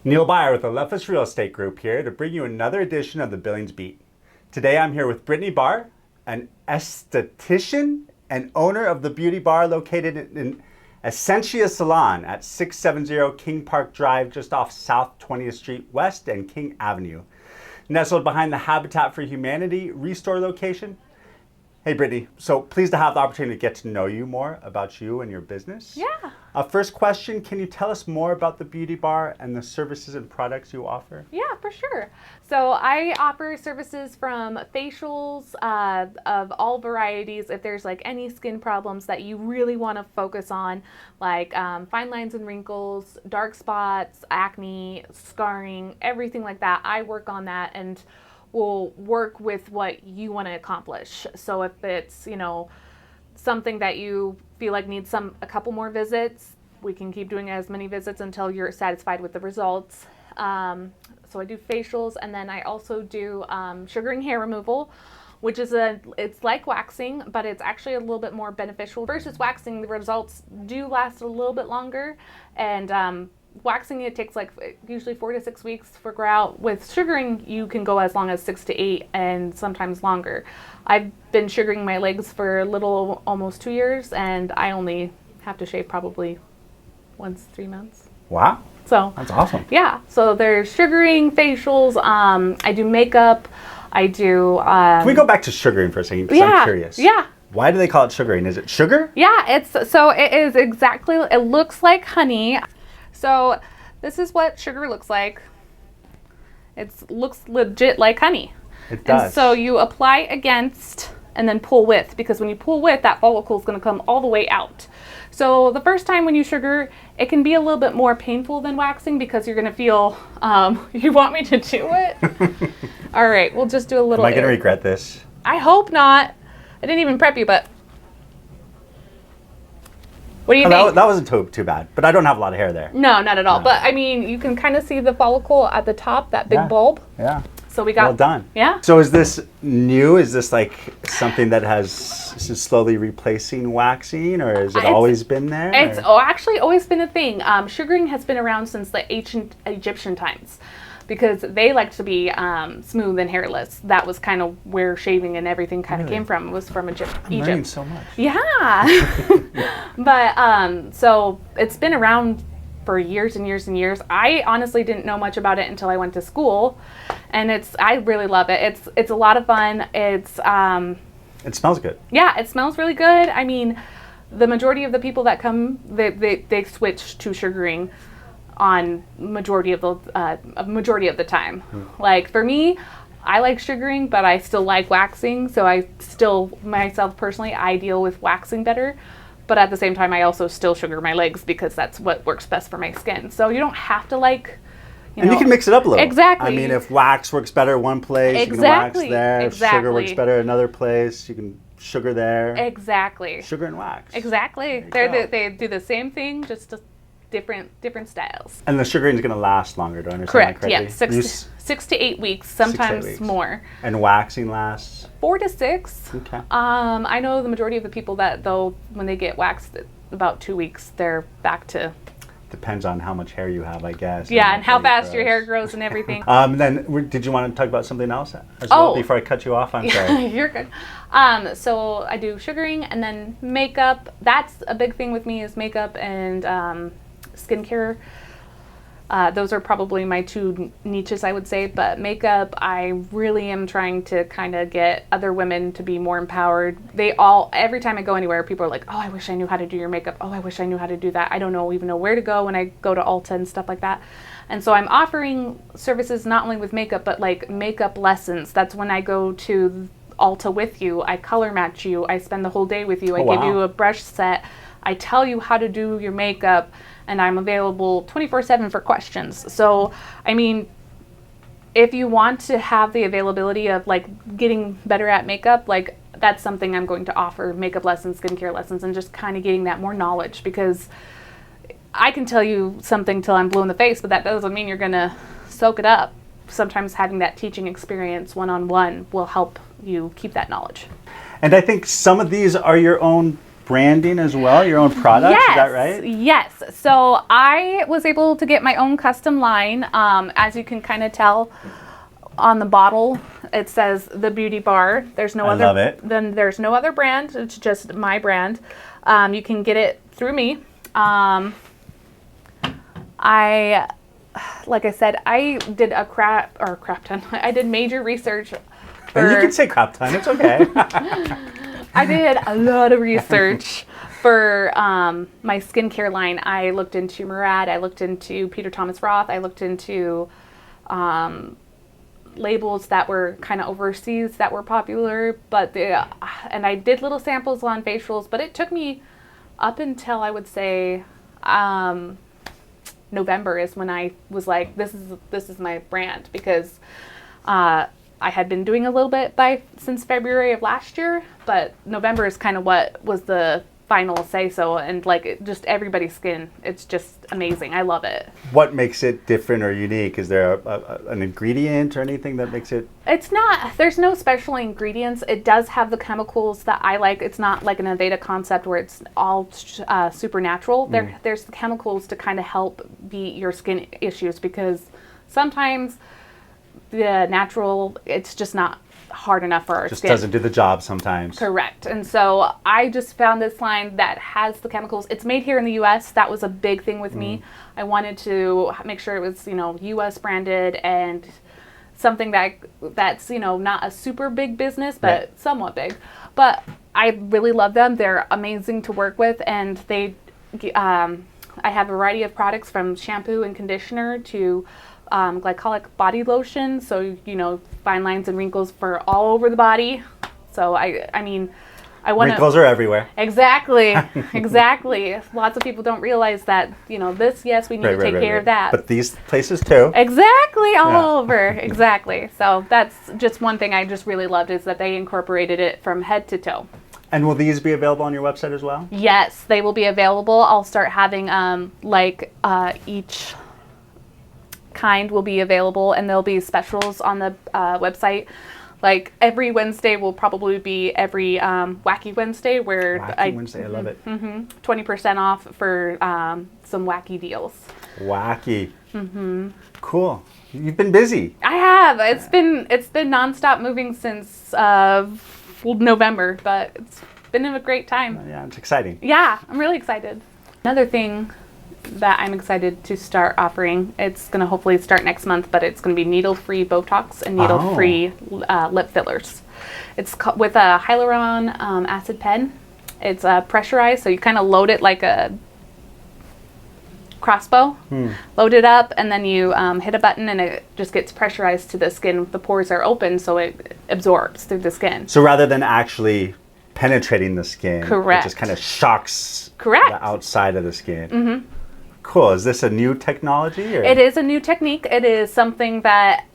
Neil Beyer with ELEPHAS Real Estate Group here to bring you another edition of the Billings Beat. Today I'm here with Brittney Barr, an esthetician and owner of the Beauty Barr located in Essentia Salon at 670 King Park Drive just off South 20th Street West and King Avenue. Nestled behind the Habitat for Humanity Restore location. Hey Brittney, so pleased to have the opportunity to get to know you more about you and your business. Yeah. First question, can you tell us more about the Beauty Barr and the services and products you offer? Yeah, for sure. So I offer services from facials of all varieties. If there's like any skin problems that you really want to focus on, like fine lines and wrinkles, dark spots, acne, scarring, everything like that, I work on that and will work with what you want to accomplish. So if it's, something that you feel like needs a couple more visits, we can keep doing as many visits until you're satisfied with the results. So I do facials, and then I also do sugaring hair removal, which is it's like waxing, but it's actually a little bit more beneficial. Versus waxing, the results do last a little bit longer, and waxing, it takes like usually 4 to 6 weeks to figure out. With sugaring, you can go as long as 6 to 8 and sometimes longer. I've been sugaring my legs for a little almost 2 years, and I only have to shave probably once 3 months. Wow. So that's awesome. Yeah. So there's sugaring, facials. I do makeup. I do. Can we go back to sugaring for a second? Because I'm curious. Yeah. Why do they call it sugaring? Is it sugar? Yeah. It is exactly. It looks like honey. So this is what sugar looks like. It looks legit like honey. It does. And so you apply against and then pull with, because when you pull with, that follicle is going to come all the way out. So the first time when you sugar, it can be a little bit more painful than waxing because you're going to feel, you want me to do it? All right, we'll just do a little. Am I going to regret this? I hope not. I didn't even prep you, but what do you think? That wasn't too bad, but I don't have a lot of hair there. No, not at all. No. But I mean, you can kind of see the follicle at the top, that big bulb. Yeah. So we got. Well done. Yeah. So is this new? Is this like something that is slowly replacing waxing, or has it always been there? It's actually always been a thing. Sugaring has been around since the ancient Egyptian times, because they like to be smooth and hairless. That was kind of where shaving and everything kind of came from. It was from Egypt. I'm learning so much. Yeah. But so it's been around for years and years and years. I honestly didn't know much about it until I went to school, and I really love it. It's a lot of fun. It smells good. Yeah, it smells really good. I mean, the majority of the people that come, they switch to sugaring on majority of the time. Like for me, I like sugaring, but I still like waxing. So myself personally, I deal with waxing better. But at the same time, I also still sugar my legs because that's what works best for my skin. So you don't have to and you can mix it up a little. Exactly. I mean, if wax works better one place, you can wax there. If sugar works better another place, you can sugar there. Exactly. Sugar and wax. Exactly. They do the same thing, just different styles. And the sugaring is going to last longer, do I understand that correctly? Yeah, 6 to 8 weeks, sometimes more. And waxing lasts? 4 to 6. Okay. I know the majority of the people that, though, when they get waxed, about 2 weeks, they're back to... Depends on how much hair you have, I guess. Yeah, and how fast your hair grows and everything. Then, did you want to talk about something else as well before I cut you off? I'm sorry. You're good. So I do sugaring and then makeup. That's a big thing with me, is makeup and skincare. Those are probably my two niches, I would say. But makeup, I really am trying to kind of get other women to be more empowered. Every time I go anywhere, people are like, oh, I wish I knew how to do your makeup. Oh, I wish I knew how to do that. I don't even know where to go when I go to Ulta and stuff like that. And so I'm offering services not only with makeup, but like makeup lessons. That's when I go to Ulta with you. I color match you. I spend the whole day with you. I give you a brush set. I tell you how to do your makeup. And I'm available 24/7 for questions. So, I mean, if you want to have the availability of like getting better at makeup, like that's something I'm going to offer: makeup lessons, skincare lessons, and just kind of getting that more knowledge. Because I can tell you something till I'm blue in the face, but that doesn't mean you're gonna soak it up. Sometimes having that teaching experience one-on-one will help you keep that knowledge. And I think some of these are your own branding as well, your own products, Yes, is that right? yes. So I was able to get my own custom line. As you can kind of tell on the bottle, it says the Beauty Barr. There's no other. Love it. Then there's no other brand. It's just my brand. You can get it through me. Like I said, I did a crap ton. I did major research. And you can say crap ton, it's okay. I did a lot of research for my skincare line. I looked into Murad. I looked into Peter Thomas Roth. I looked into labels that were kind of overseas that were popular. And I did little samples on facials, but it took me up until I would say November is when I was like, this is my brand, because I had been doing a little bit since February of last year, but November is kind of what was the final say so, and like just everybody's skin, it's just amazing. I love it. What makes it different or unique? Is there an ingredient or anything that makes it? It's not, there's no special ingredients. It does have the chemicals that I like. It's not like an Aveda concept where it's all supernatural. There's the chemicals to kind of help beat your skin issues, because sometimes the natural, it's just not hard enough for our skin. Just doesn't do the job sometimes. Correct. And so I just found this line that has the chemicals. It's made here in the U.S. That was a big thing with me. I wanted to make sure it was, U.S. branded and something that's, not a super big business, but somewhat big. But I really love them. They're amazing to work with, and I have a variety of products from shampoo and conditioner to glycolic body lotion, so fine lines and wrinkles for all over the body. So I want wrinkles are everywhere. Exactly. Lots of people don't realize that this, yes, we need to take care of that, but these places too. Exactly, all over. Exactly. So that's just one thing I just really loved, is that they incorporated it from head to toe. And will these be available on your website as well? Yes, they will be available. I'll start having each kind will be available, and there'll be specials on the website. Like every Wednesday will probably be every Wacky Wednesday, where Wednesday, I love it. 20% off for some wacky deals. Wacky. Cool. You've been busy. I have. It's been nonstop moving since November, but it's been a great time. Yeah, it's exciting. Yeah, I'm really excited. Another thing that I'm excited to start offering, it's going to hopefully start next month, but it's going to be needle-free Botox and needle-free lip fillers. It's with a hyaluron acid pen. It's pressurized, so you kind of load it like a crossbow. Load it up, and then you hit a button, and it just gets pressurized to the skin. The pores are open, so it absorbs through the skin. So rather than actually penetrating the skin, Correct. It just kind of shocks Correct. the outside of the skin. Cool. Is this a new technology? Or? It is a new technique. It is something that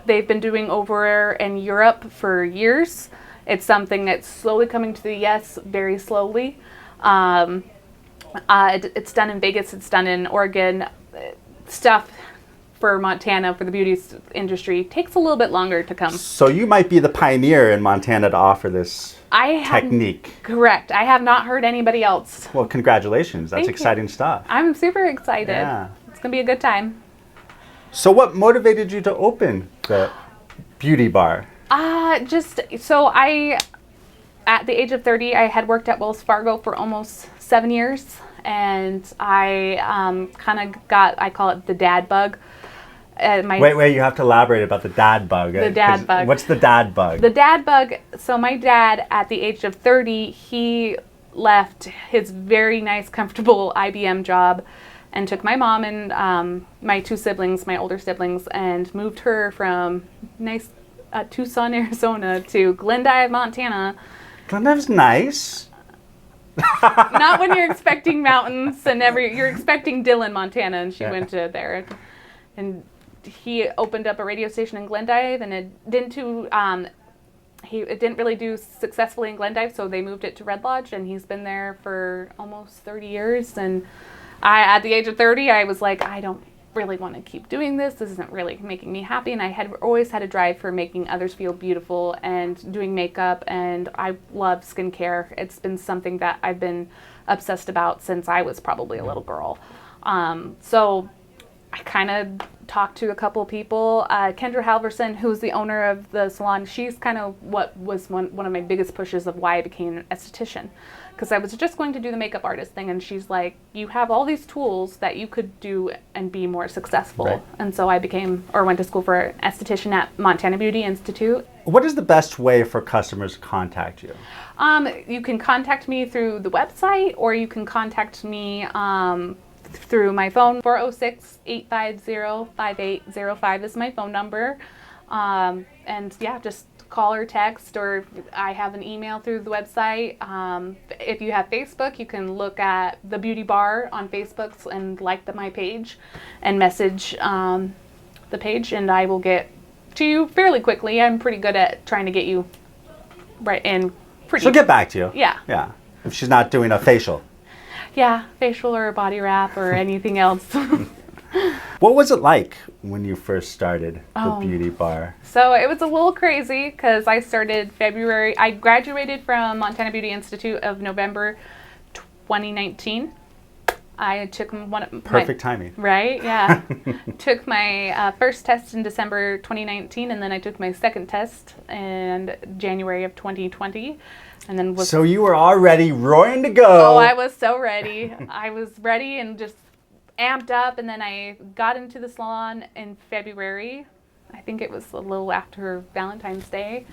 they've been doing over in Europe for years. It's something that's slowly coming to the U.S. very slowly. It's done in Vegas. It's done in Oregon. Stuff for Montana, for the beauty industry, takes a little bit longer to come. So you might be the pioneer in Montana to offer this technique. Correct. I have not heard anybody else. Well, congratulations. That's Thank exciting you. So I'm super excited. Yeah. It's going to be a good time. So what motivated you to open the Beauty Barr? At the age of 30, I had worked at Wells Fargo for almost 7 years, and I kind of got, I call it the dad bug. Wait, you have to elaborate about the dad bug. The dad bug. What's the dad bug? The dad bug, so my dad, at the age of 30, he left his very nice, comfortable IBM job and took my mom and my two siblings, my older siblings, and moved her from nice Tucson, Arizona to Glendive, Montana. Glendive's nice. Not when you're expecting mountains and you're expecting Dillon, Montana, and she went to there. And he opened up a radio station in Glendive, and it didn't really do successfully in Glendive, so they moved it to Red Lodge, and he's been there for almost 30 years. And at the age of 30, I was like, I don't really want to keep doing this. This isn't really making me happy. And I had always had a drive for making others feel beautiful and doing makeup. And I love skincare. It's been something that I've been obsessed about since I was probably a little girl. So I kind of talked to a couple people. Kendra Halverson, who's the owner of the salon, she's kind of what was one of my biggest pushes of why I became an esthetician. Because I was just going to do the makeup artist thing, and she's like, you have all these tools that you could do and be more successful. Right. And so I went to school for an esthetician at Montana Beauty Institute. What is the best way for customers to contact you? You can contact me through the website, or you can contact me through my phone. 406-850-5805 is my phone number. And yeah, just call or text, or I have an email through the website. If you have Facebook, you can look at the Beauty Barr on Facebook and like my page and message the page, and I will get to you fairly quickly. I'm pretty good at trying to get you right in. She'll get back to you. Yeah. Yeah. If she's not doing a facial. Yeah, facial or a body wrap or anything else. What was it like when you first started the Beauty Barr? So it was a little crazy because I started February. I graduated from Montana Beauty Institute of November 2019. I took Perfect timing. Right, yeah. Took my first test in December 2019, and then I took my second test in January of 2020. And then So you were already roaring to go. Oh, I was so ready. I was ready and just amped up, and then I got into the salon in February. I think it was a little after Valentine's Day.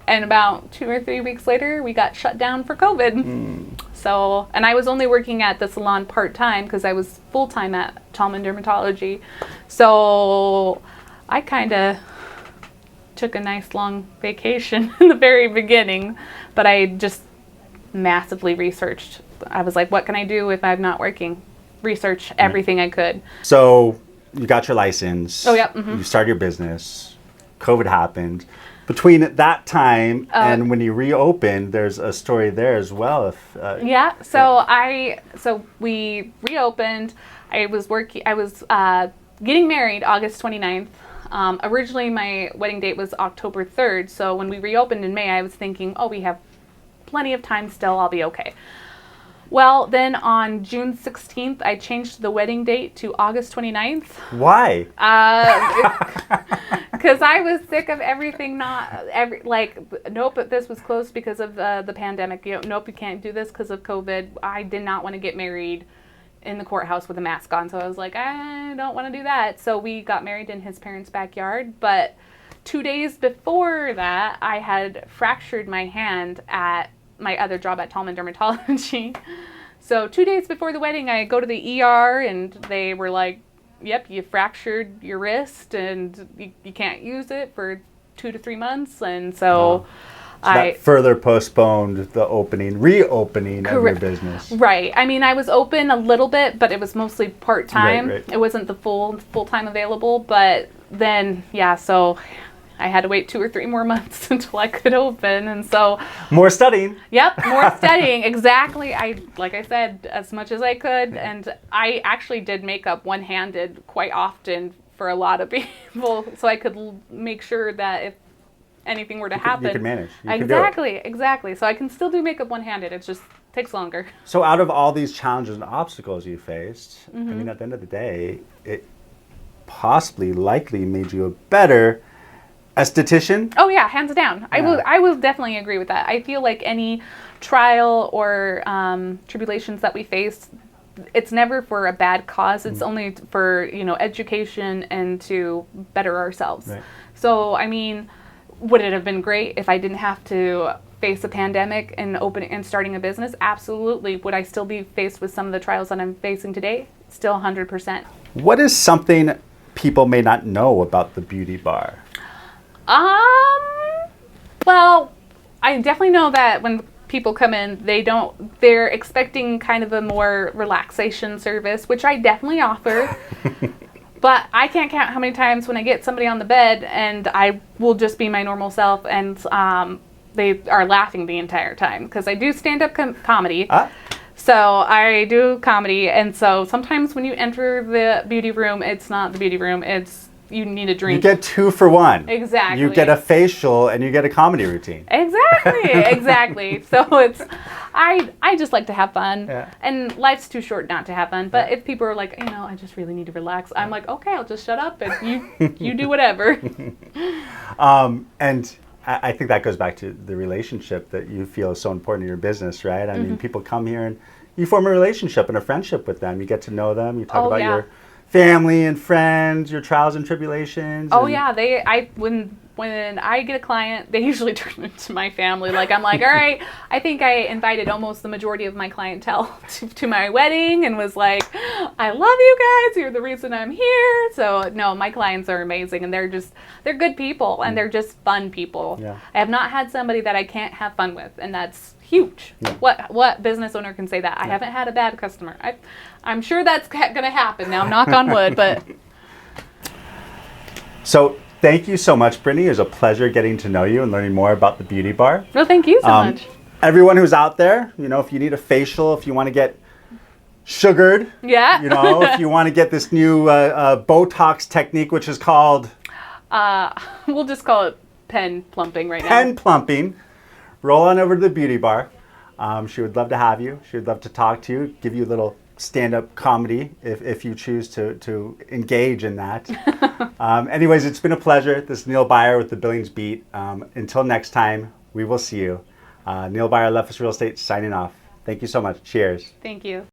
And about 2 or 3 weeks later, we got shut down for COVID. So, and I was only working at the salon part-time because I was full-time at Tallman Dermatology. So I kind of took a nice long vacation in the very beginning, but I just massively researched. I was like, what can I do if I'm not working? Research everything I could. So you got your license. Oh, yep. Mm-hmm. You started your business. COVID happened. Between that time and when you reopened, there's a story there as well. So we reopened. I was getting married August 29th. Originally my wedding date was October 3rd. So when we reopened in May, I was thinking, we have plenty of time still. I'll be okay. Well, then on June 16th, I changed the wedding date to August 29th. Why? Because I was sick of everything nope, this was closed because of the pandemic. Nope, you can't do this because of COVID. I did not want to get married in the courthouse with a mask on. So I was like, I don't want to do that. So we got married in his parents' backyard. But 2 days before that, I had fractured my hand at my other job at Tallman Dermatology. So 2 days before the wedding, I go to the ER and they were like, yep, you fractured your wrist and you can't use it for 2 to 3 months. And so that further postponed the reopening of your business. Right. I mean, I was open a little bit, but it was mostly part-time. Right. It wasn't the full-time available. But then, so I had to wait 2 or 3 more months until I could open, and so more studying. Yep, more studying. Exactly. Like I said, as much as I could, and I actually did makeup one-handed quite often for a lot of people, so I could make sure that if anything were to happen, you could manage. Exactly. So I can still do makeup one-handed. It just takes longer. So out of all these challenges and obstacles you faced, I mean, at the end of the day, it likely made you a better esthetician? Oh yeah, hands down. Yeah. I will definitely agree with that. I feel like any trial or tribulations that we face, it's never for a bad cause. It's only for education and to better ourselves. Right. So I mean, would it have been great if I didn't have to face a pandemic and starting a business? Absolutely. Would I still be faced with some of the trials that I'm facing today? Still 100%. What is something people may not know about the Beauty Barr? Well, I definitely know that when people come in, they're expecting kind of a more relaxation service, which I definitely offer. But I can't count how many times when I get somebody on the bed and I will just be my normal self and they are laughing the entire time because I do stand-up comedy. So I do comedy, and so sometimes when you enter the beauty room, it's not the beauty room, it's you need a drink. You get 2 for 1. Exactly. You get a facial and you get a comedy routine. Exactly. So it's I just like to have fun. Yeah. And life's too short not to have fun. But if people are like, I just really need to relax, I'm like, okay, I'll just shut up and you do whatever. And I think that goes back to the relationship that you feel is so important in your business, right? I mean, people come here and you form a relationship and a friendship with them. You get to know them. You talk about your family and friends, your trials and tribulations. Oh yeah, when I get a client, they usually turn into my family. Like I'm like, all right, I think I invited almost the majority of my clientele to my wedding and was like, I love you guys. You're the reason I'm here. So no, my clients are amazing and they're good people and they're just fun people. Yeah. I have not had somebody that I can't have fun with, and that's huge. Yeah. What business owner can say that? I haven't had a bad customer. I'm sure that's going to happen now. Knock on wood, but. So thank you so much, Brittney. It was a pleasure getting to know you and learning more about the Beauty Barr. No, thank you so much. Everyone who's out there, if you need a facial, if you want to get sugared, yeah. If you want to get this new Botox technique, which is called... we'll just call it pen plumping right now. Pen plumping. Roll on over to the Beauty Barr. She would love to have you. She would love to talk to you, give you a little stand-up comedy if you choose to engage in that. Anyways, it's been a pleasure. This is Neil Beyer with the Billings Beat. Until next time, we will see you. Neil Beyer, ELEPHAS Real Estate, signing off. Thank you so much. Cheers. Thank you.